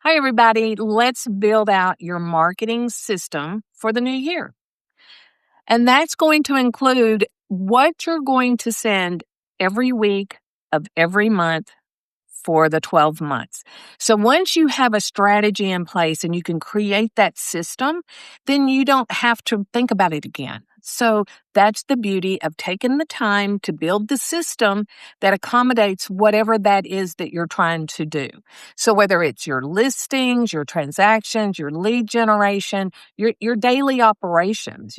Hi, everybody. Let's build out your marketing system for the new year. And that's going to include what you're going to send every week of every month for the 12 months. So once you have a strategy in place and you can create that system, then you don't have to think about it again. So that's the beauty of taking the time to build the system that accommodates whatever that is that you're trying to do. So whether it's your listings, your transactions, your lead generation, your daily operations,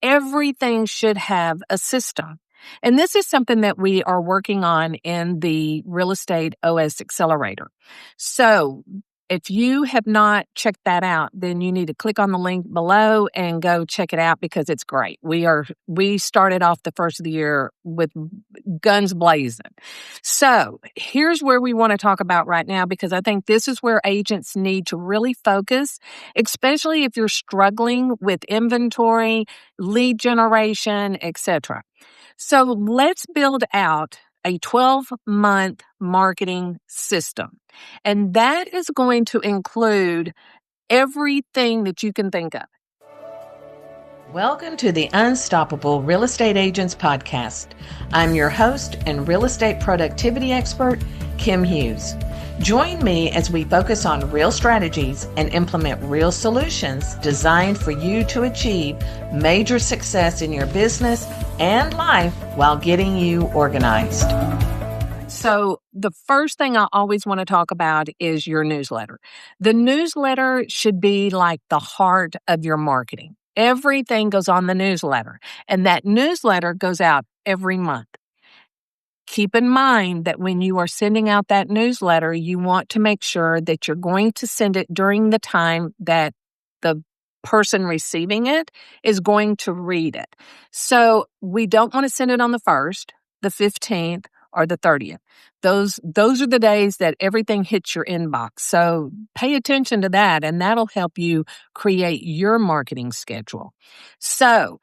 everything should have a system. And this is something that we are working on in the Real Estate OS Accelerator. So if you have not checked that out, then you need to click on the link below and go check it out because it's great. We started off the first of the year with guns blazing. So here's where we want to talk about right now, because I think this is where agents need to really focus, especially if you're struggling with inventory, lead generation, etc. So let's build out a 12-month marketing system. And that is going to include everything that you can think of. Welcome to the Unstoppable Real Estate Agents Podcast. I'm your host and real estate productivity expert, Kim Hughes. Join me as we focus on real strategies and implement real solutions designed for you to achieve major success in your business and life while getting you organized. So the first thing I always want to talk about is your newsletter. The newsletter should be like the heart of your marketing. Everything goes on the newsletter, and that newsletter goes out every month. Keep in mind that when you are sending out that newsletter, you want to make sure that you're going to send it during the time that the person receiving it is going to read it. So we don't want to send it on the 1st, the 15th, or the 30th. Those are the days that everything hits your inbox. So pay attention to that, and that'll help you create your marketing schedule. So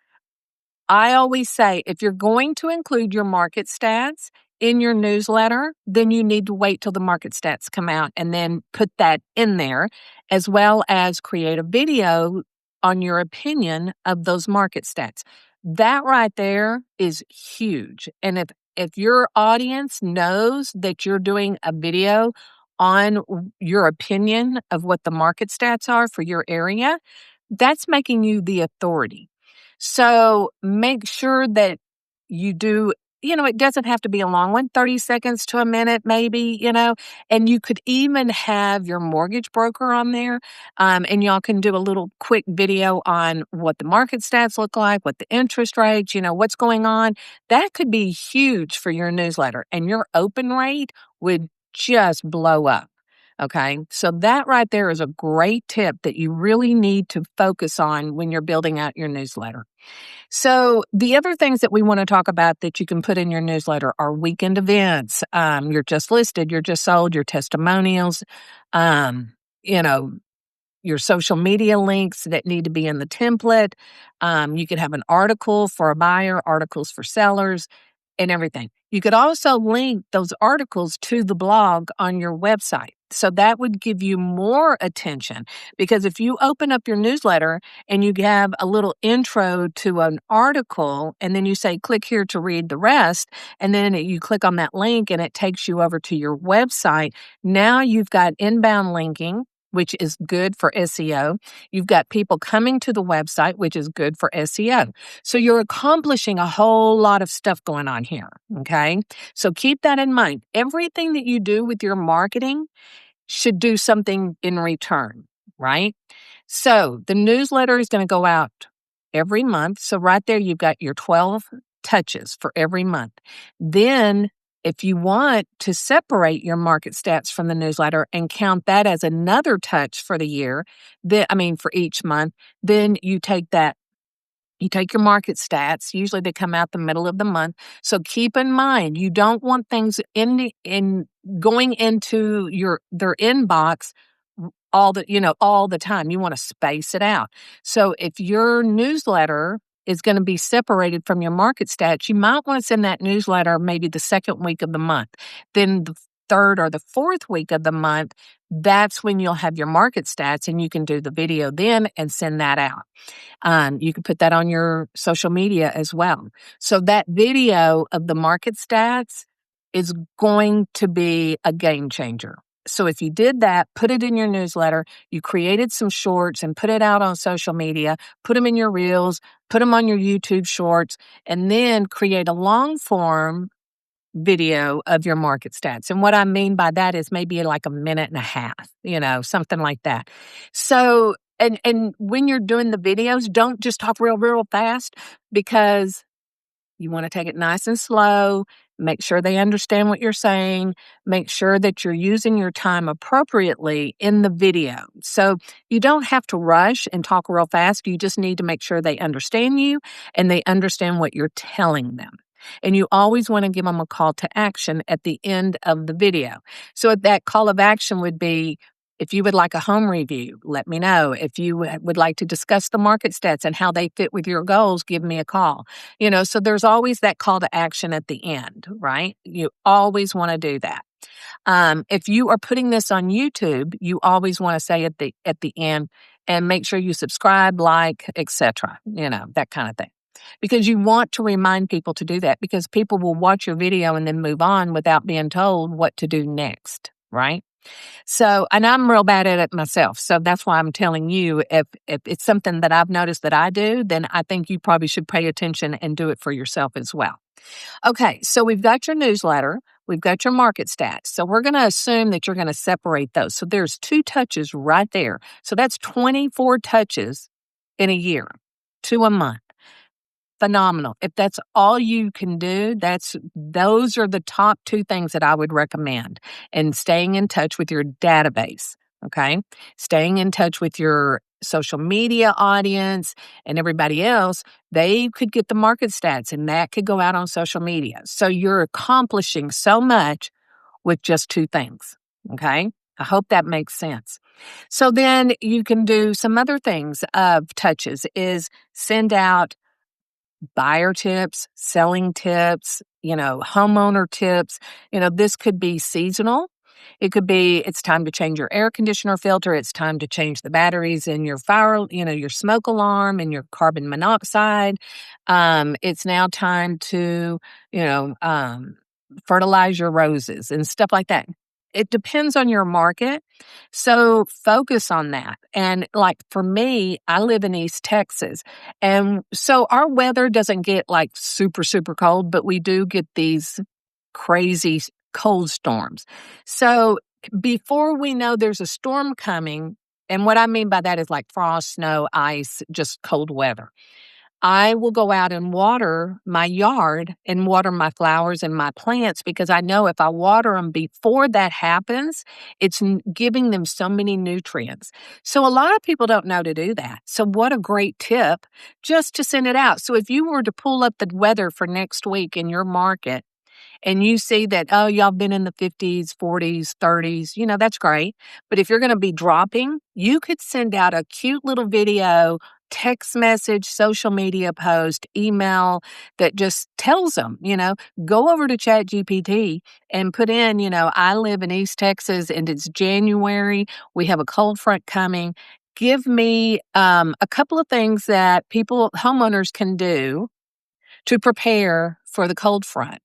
I always say, if you're going to include your market stats in your newsletter, then you need to wait till the market stats come out and then put that in there, as well as create a video on your opinion of those market stats. That right there is huge. And if your audience knows that you're doing a video on your opinion of what the market stats are for your area, that's making you the authority. So make sure that you do, it doesn't have to be a long one, 30 seconds to a minute, maybe, and you could even have your mortgage broker on there. And y'all can do a little quick video on what the market stats look like, what the interest rates, what's going on. That could be huge for your newsletter, and your open rate would just blow up. Okay, so that right there is a great tip that you really need to focus on when you're building out your newsletter. So the other things that we want to talk about that you can put in your newsletter are weekend events. You're just listed, you're just sold, your testimonials, your social media links that need to be in the template. You could have an article for a buyer, articles for sellers, and everything. You could also link those articles to the blog on your website. So that would give you more attention, because if you open up your newsletter and you have a little intro to an article and then you say, click here to read the rest, and then you click on that link and it takes you over to your website, now you've got inbound linking, which is good for SEO. You've got people coming to the website, which is good for SEO. So you're accomplishing a whole lot of stuff going on here, okay? So keep that in mind. Everything that you do with your marketing should do something in return, right? So the newsletter is going to go out every month. So right there, you've got your 12 touches for every month. Then if you want to separate your market stats from the newsletter and count that as another touch for the year, for each month, then you take your market stats. Usually they come out the middle of the month. So keep in mind, you don't want things in going into their inbox all the time. You want to space it out. So if your newsletter is going to be separated from your market stats, you might want to send that newsletter maybe the second week of the month. Then third or the fourth week of the month, that's when you'll have your market stats and you can do the video then and send that out. You can put that on your social media as well. So that video of the market stats is going to be a game changer. So if you did that, put it in your newsletter, you created some shorts and put it out on social media, put them in your reels, put them on your YouTube shorts, and then create a long form video of your market stats. And what I mean by that is maybe like a minute and a half, something like that. So, and when you're doing the videos, don't just talk real fast, because you want to take it nice and slow. Make sure they understand what you're saying. Make sure that you're using your time appropriately in the video. So you don't have to rush and talk real fast. You just need to make sure they understand you and they understand what you're telling them. And you always want to give them a call to action at the end of the video. So that call of action would be, if you would like a home review, let me know. If you would like to discuss the market stats and how they fit with your goals, give me a call. So there's always that call to action at the end, right? You always want to do that. If you are putting this on YouTube, you always want to say at the end, and make sure you subscribe, like, etc., that kind of thing. Because you want to remind people to do that, because people will watch your video and then move on without being told what to do next, right? So, and I'm real bad at it myself. So that's why I'm telling you, if it's something that I've noticed that I do, then I think you probably should pay attention and do it for yourself as well. Okay, so we've got your newsletter. We've got your market stats. So we're going to assume that you're going to separate those. So there's 2 touches right there. So that's 24 touches in a year, 2 a month. Phenomenal. If that's all you can do, those are the top 2 things that I would recommend. And staying in touch with your database, okay? Staying in touch with your social media audience and everybody else, they could get the market stats and that could go out on social media. So you're accomplishing so much with just 2 things, okay? I hope that makes sense. So then you can do some other things of touches, is send out buyer tips, selling tips, homeowner tips. This could be seasonal. It could be, it's time to change your air conditioner filter. It's time to change the batteries in your fire, your smoke alarm and your carbon monoxide. It's now time to, fertilize your roses and stuff like that. It depends on your market. So focus on that. And like for me, I live in East Texas. And so our weather doesn't get like super, super cold, but we do get these crazy cold storms. So before we know there's a storm coming, and what I mean by that is like frost, snow, ice, just cold weather, I will go out and water my yard and water my flowers and my plants, because I know if I water them before that happens, it's giving them so many nutrients. So a lot of people don't know to do that. So what a great tip just to send it out. So if you were to pull up the weather for next week in your market, and you see that, oh, y'all been in the 50s, 40s, 30s, that's great. But if you're going to be dropping, you could send out a cute little video, text message, social media post, email that just tells them, go over to ChatGPT and put in, I live in East Texas and it's January. We have a cold front coming. Give me a couple of things that homeowners can do to prepare for the cold front.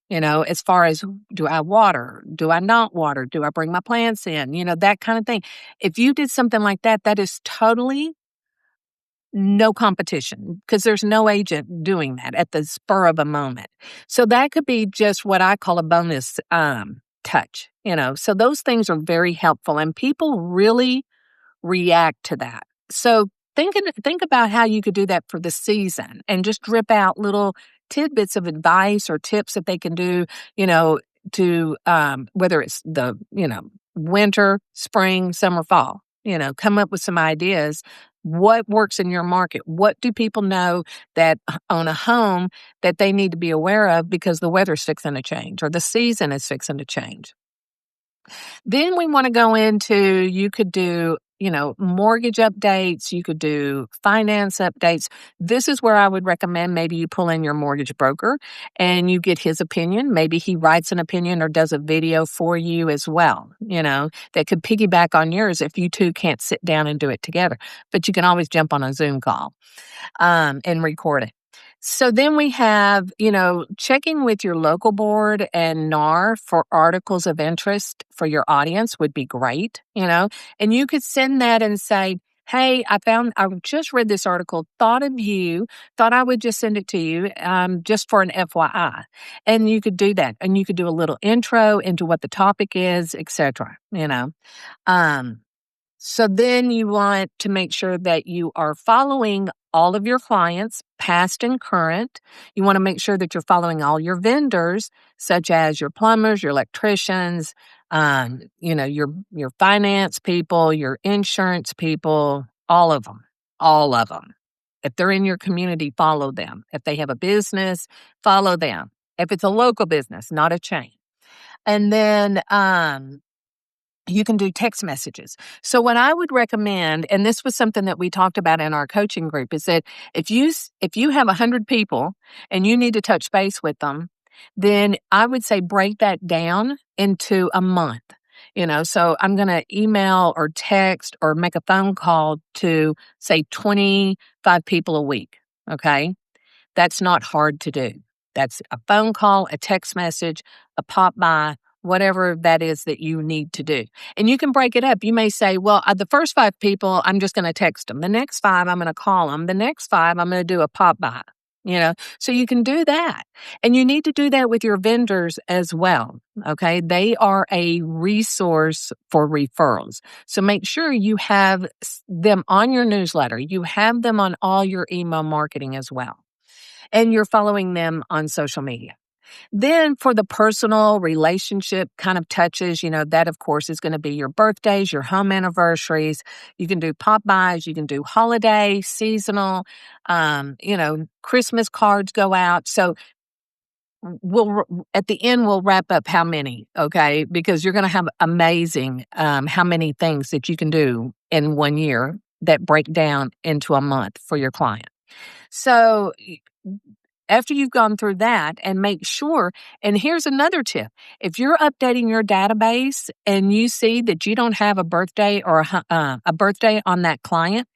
As far as, do I water? Do I not water? Do I bring my plants in? That kind of thing. If you did something like that, that is totally no competition, because there's no agent doing that at the spur of a moment. So that could be just what I call a bonus touch. So those things are very helpful, and people really react to that. So think about how you could do that for the season, and just drip out little tidbits of advice or tips that they can do, to whether it's the, winter, spring, summer, fall, come up with some ideas. What works in your market? What do people know that own a home that they need to be aware of, because the weather's fixing to change or the season is fixing to change? Then we want to go into, you could do mortgage updates. You could do finance updates. This is where I would recommend maybe you pull in your mortgage broker and you get his opinion. Maybe he writes an opinion or does a video for you as well, that could piggyback on yours if you two can't sit down and do it together. But you can always jump on a Zoom call and record it. So then we have, checking with your local board and NAR for articles of interest for your audience would be great, and you could send that and say, hey, I just read this article, thought of you, thought I would just send it to you just for an FYI. And you could do that. And you could do a little intro into what the topic is, etc. So then you want to make sure that you are following all of your clients, past and current. You want to make sure that you're following all your vendors, such as your plumbers, your electricians, your finance people, your insurance people, all of them. If they're in your community, follow them. If they have a business, follow them. If it's a local business, not a chain. And then you can do text messages. So what I would recommend, and this was something that we talked about in our coaching group, is that if you have 100 people and you need to touch base with them, then I would say break that down into a month. So I'm going to email or text or make a phone call to, say, 25 people a week. Okay. That's not hard to do. That's a phone call, a text message, a pop-by, whatever that is that you need to do. And you can break it up. You may say, well, the first 5 people, I'm just going to text them. The next 5, I'm going to call them. The next 5, I'm going to do a pop-by. So you can do that. And you need to do that with your vendors as well. Okay. They are a resource for referrals. So make sure you have them on your newsletter. You have them on all your email marketing as well. And you're following them on social media. Then for the personal relationship kind of touches, that of course is going to be your birthdays, your home anniversaries. You can do pop-bys, you can do holiday, seasonal, Christmas cards go out. So at the end, we'll wrap up how many, okay? Because you're going to have amazing how many things that you can do in 1 year that break down into a month for your client. So after you've gone through that, and make sure, and here's another tip. If you're updating your database and you see that you don't have a birthday or a birthday on that client,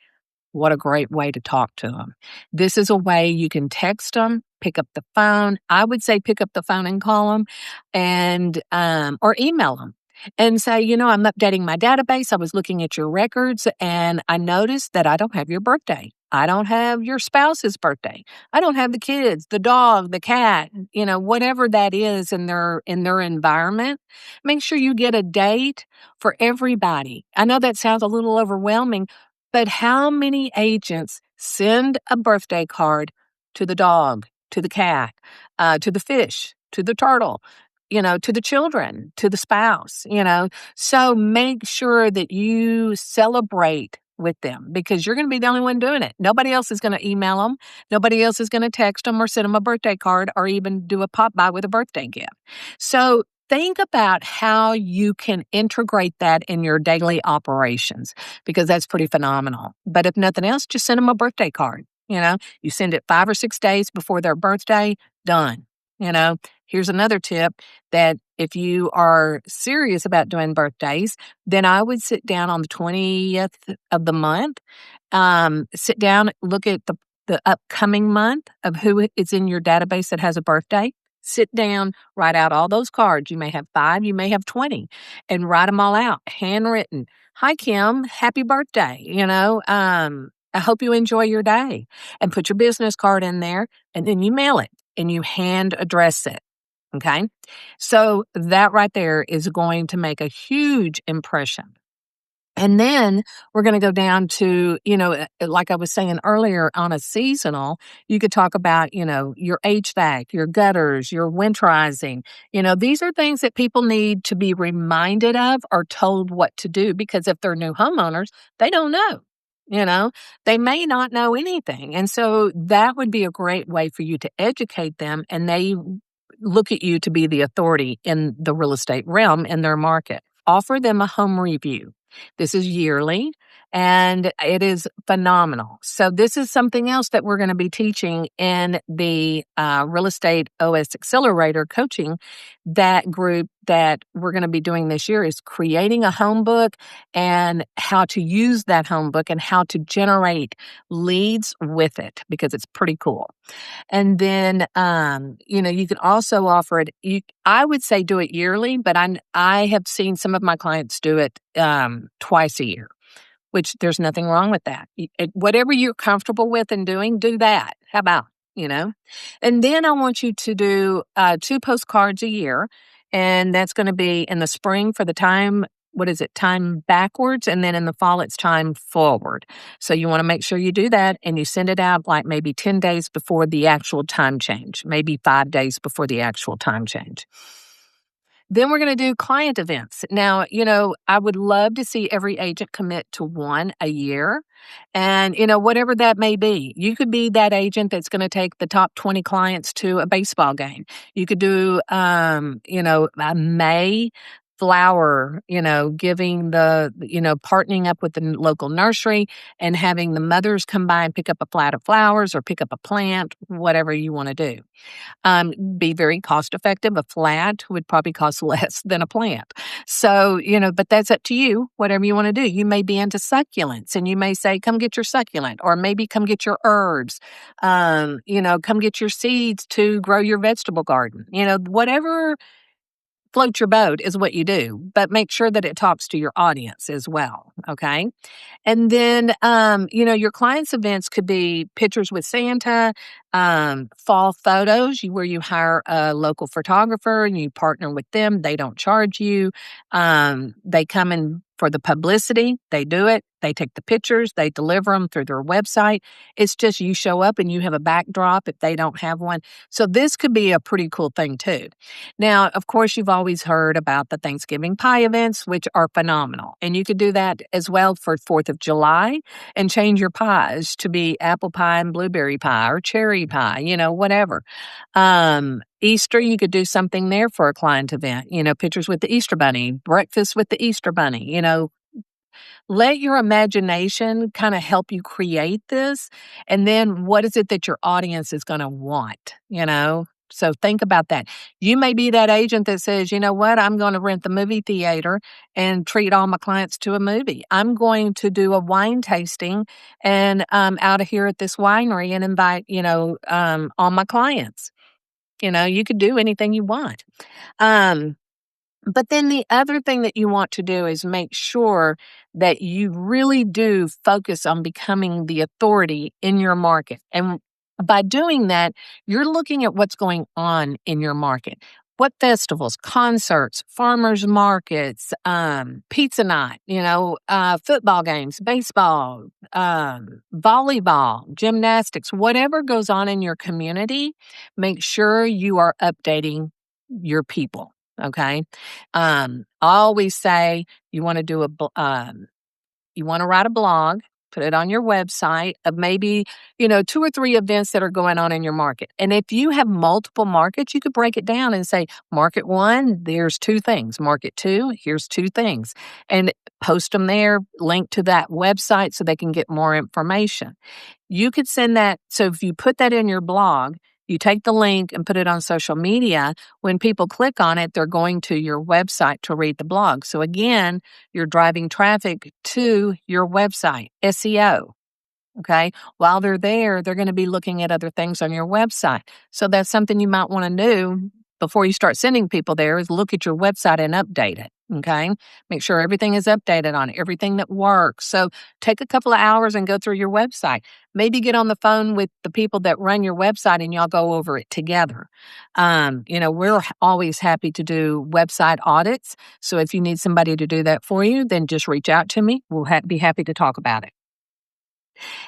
what a great way to talk to them. This is a way you can text them, pick up the phone. I would say pick up the phone and call them, and or email them. And say, I'm updating my database. I was looking at your records and I noticed that I don't have your birthday. I don't have your spouse's birthday. I don't have the kids, the dog, the cat, whatever that is in their environment. Make sure you get a date for everybody. I know that sounds a little overwhelming, but how many agents send a birthday card to the dog, to the cat, to the fish, to the turtle, to the children, to the spouse, So make sure that you celebrate with them, because you're going to be the only one doing it. Nobody else is going to email them. Nobody else is going to text them or send them a birthday card or even do a pop-by with a birthday gift. So think about how you can integrate that in your daily operations, because that's pretty phenomenal. But if nothing else, just send them a birthday card. You send it 5 or 6 days before their birthday, done. Here's another tip, that if you are serious about doing birthdays, then I would sit down on the 20th of the month, sit down, look at the upcoming month of who is in your database that has a birthday. Sit down, write out all those cards. You may have 5, you may have 20, and write them all out, handwritten. Hi, Kim, happy birthday. I hope you enjoy your day, and put your business card in there, and then you mail it and you hand address it. Okay. So that right there is going to make a huge impression. And then we're going to go down to, like I was saying earlier, on a seasonal, you could talk about, your HVAC, your gutters, your winterizing. These are things that people need to be reminded of or told what to do, because if they're new homeowners, they don't know. They may not know anything. And so that would be a great way for you to educate them, and they look at you to be the authority in the real estate realm in their market. Offer them a home review. This is yearly and it is phenomenal. So this is something else that we're going to be teaching in the Real Estate OS Accelerator coaching. That group that we're going to be doing this year is creating a home book and how to use that home book and how to generate leads with it, because it's pretty cool. And then, you can also offer it. I would say do it yearly, but I have seen some of my clients do it twice a year, which there's nothing wrong with that. Whatever you're comfortable with and doing, do that. How about, And then I want you to do 2 postcards a year, and that's going to be in the spring for the time. What is it? Time backwards. And then in the fall, it's time forward. So you want to make sure you do that and you send it out like maybe 10 days before the actual time change, maybe 5 days before the actual time change. Then we're going to do client events. Now, I would love to see every agent commit to one a year. And, whatever that may be, you could be that agent that's going to take the top 20 clients to a baseball game. You could do, a May flower, giving partnering up with the local nursery and having the mothers come by and pick up a flat of flowers or pick up a plant, whatever you want to do. Be very cost effective. A flat would probably cost less than a plant. So, but that's up to you, whatever you want to do. You may be into succulents and you may say, come get your succulent, or maybe come get your herbs, come get your seeds to grow your vegetable garden. Whatever float your boat is what you do, but make sure that it talks to your audience as well. Okay. And then, your clients' events could be pictures with Santa, fall photos where you hire a local photographer and you partner with them. They don't charge you. They come in for the publicity. They do it. They take the pictures. They deliver them through their website. It's just you show up and you have a backdrop if they don't have one. So this could be a pretty cool thing too. Now, of course, you've always heard about the Thanksgiving pie events, which are phenomenal. And you could do that as well for 4th of July and change your pies to be apple pie and blueberry pie or cherry pie, whatever. Easter, you could do something there for a client event, pictures with the Easter bunny, breakfast with the Easter bunny, let your imagination kind of help you create this. And then what is it that your audience is going to want, So think about that. You may be that agent that says, you know what, I'm going to rent the movie theater and treat all my clients to a movie. I'm going to do a wine tasting and out of here at this winery and invite, all my clients. You could do anything you want. But then the other thing that you want to do is make sure that you really do focus on becoming the authority in your market. And by doing that, you're looking at what's going on in your market. What festivals, concerts, farmers markets, pizza night, football games, baseball, volleyball, gymnastics, whatever goes on in your community, make sure you are updating your people. Okay. I always say you want to do you want to write a blog, put it on your website of maybe, 2 or 3 events that are going on in your market. And if you have multiple markets, you could break it down and say, market 1, there's 2 things. Market 2, here's 2 things. And post them there, link to that website so they can get more information. You could send that. So if you put that in your blog, you take the link and put it on social media. When people click on it, they're going to your website to read the blog. So again, you're driving traffic to your website, SEO. Okay. While they're there, they're going to be looking at other things on your website. So that's something you might want to do before you start sending people there is look at your website and update it. Okay. Make sure everything is updated on it, everything that works. So take a couple of hours and go through your website. Maybe get on the phone with the people that run your website and y'all go over it together. We're always happy to do website audits. So if you need somebody to do that for you, then just reach out to me. We'll be happy to talk about it.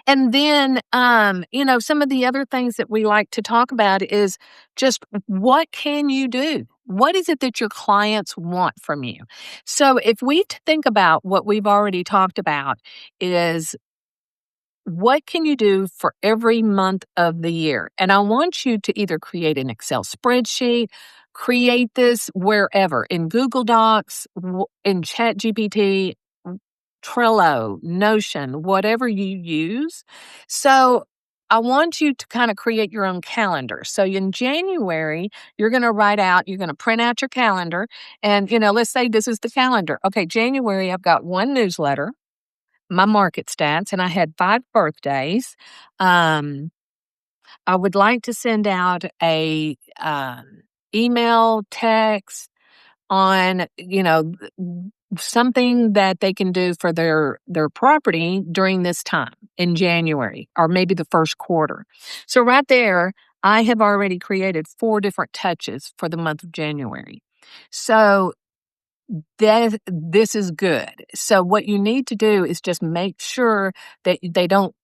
And then, some of the other things that we like to talk about is just what can you do? What is it that your clients want from you? So if we think about what we've already talked about is what can you do for every month of the year? And I want you to either create an Excel spreadsheet, create this wherever, in Google Docs, in ChatGPT, Trello, Notion, whatever you use. So I want you to kind of create your own calendar. So in January, you're going to print out your calendar. And, let's say this is the calendar. Okay, January, I've got one newsletter, my market stats, and I had 5 birthdays. I would like to send out a email, text on, something that they can do for their property during this time in January or maybe the first quarter. So right there, I have already created 4 different touches for the month of January. So this is good. So what you need to do is just make sure that they don't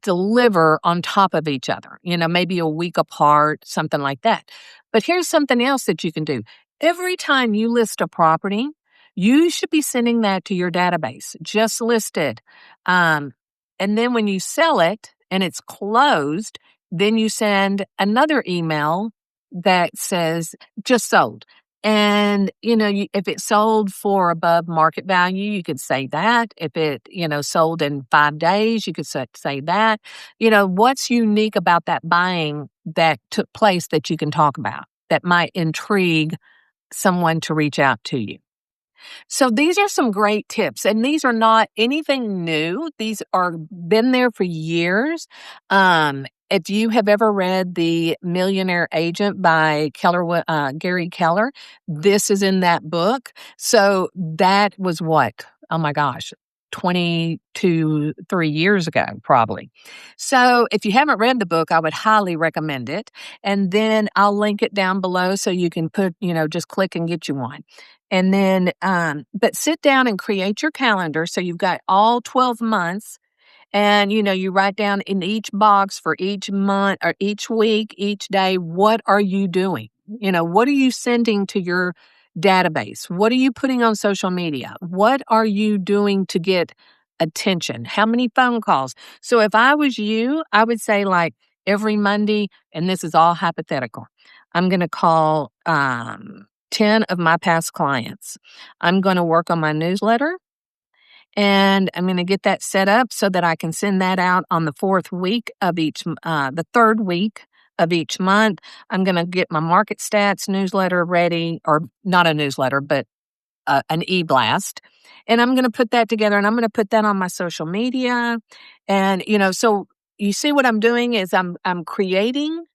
deliver on top of each other, maybe a week apart, something like that. But here's something else that you can do. Every time you list a property, you should be sending that to your database, just listed. And then when you sell it and it's closed, then you send another email that says just sold. And, if it sold for above market value, you could say that. If it, sold in 5 days, you could say that. What's unique about that buying that took place that you can talk about that might intrigue someone to reach out to you? So these are some great tips, and these are not anything new. These are been there for years. If you have ever read The Millionaire Agent by Gary Keller, this is in that book. So that was what? Oh my gosh, 3 years ago, probably. So if you haven't read the book, I would highly recommend it. And then I'll link it down below so you can just click and get you one. And then, but sit down and create your calendar. So you've got all 12 months. And, you write down in each box for each month or each week, each day, what are you doing? What are you sending to your database? What are you putting on social media? What are you doing to get attention? How many phone calls? So if I was you, I would say like every Monday, and this is all hypothetical, I'm going to call 10 of my past clients. I'm going to work on my newsletter. And I'm going to get that set up so that I can send that out on the 4th week of the 3rd week of each month. I'm going to get my market stats newsletter ready, or not a newsletter, but an e-blast. And I'm going to put that together, and I'm going to put that on my social media. And, so you see what I'm doing is I'm creating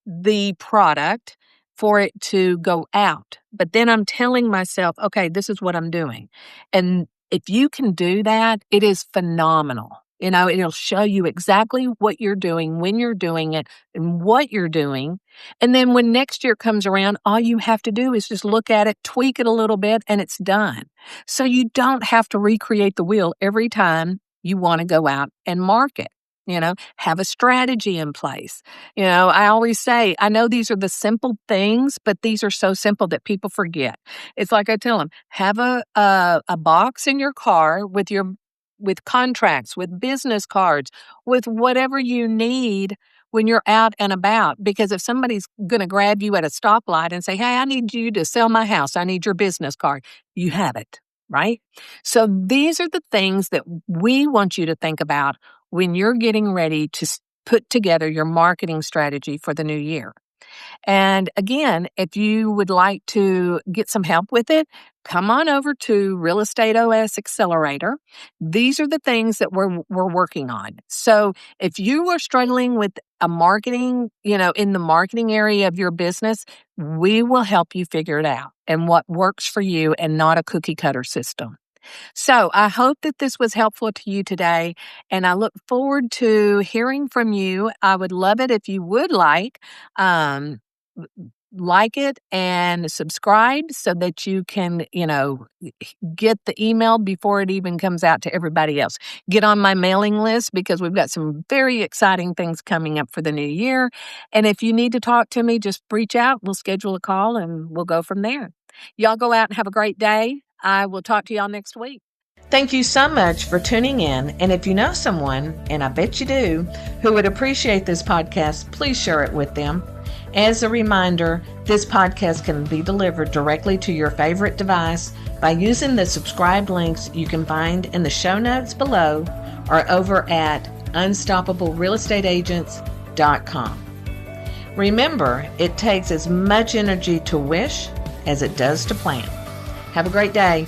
the product for it to go out. But then I'm telling myself, okay, this is what I'm doing. And if you can do that, it is phenomenal. It'll show you exactly what you're doing, when you're doing it, and what you're doing. And then when next year comes around, all you have to do is just look at it, tweak it a little bit, and it's done. So you don't have to recreate the wheel every time you want to go out and market. Have a strategy in place. I always say, I know these are the simple things, but these are so simple that people forget. It's like I tell them, have a box in your car with contracts, with business cards, with whatever you need when you're out and about. Because if somebody's going to grab you at a stoplight and say, hey, I need you to sell my house, I need your business card, you have it, right? So these are the things that we want you to think about when you're getting ready to put together your marketing strategy for the new year. And again, if you would like to get some help with it, come on over to Real Estate OS Accelerator. These are the things that we're working on. So if you are struggling with a marketing, in the marketing area of your business, we will help you figure it out and what works for you and not a cookie cutter system. So I hope that this was helpful to you today, and I look forward to hearing from you. I would love it if you would like it and subscribe so that you can, get the email before it even comes out to everybody else. Get on my mailing list because we've got some very exciting things coming up for the new year. And if you need to talk to me, just reach out. We'll schedule a call and we'll go from there. Y'all go out and have a great day. I will talk to y'all next week. Thank you so much for tuning in. And if you know someone, and I bet you do, who would appreciate this podcast, please share it with them. As a reminder, this podcast can be delivered directly to your favorite device by using the subscribe links you can find in the show notes below or over at unstoppablerealestateagents.com. Remember, it takes as much energy to wish as it does to plan. Have a great day.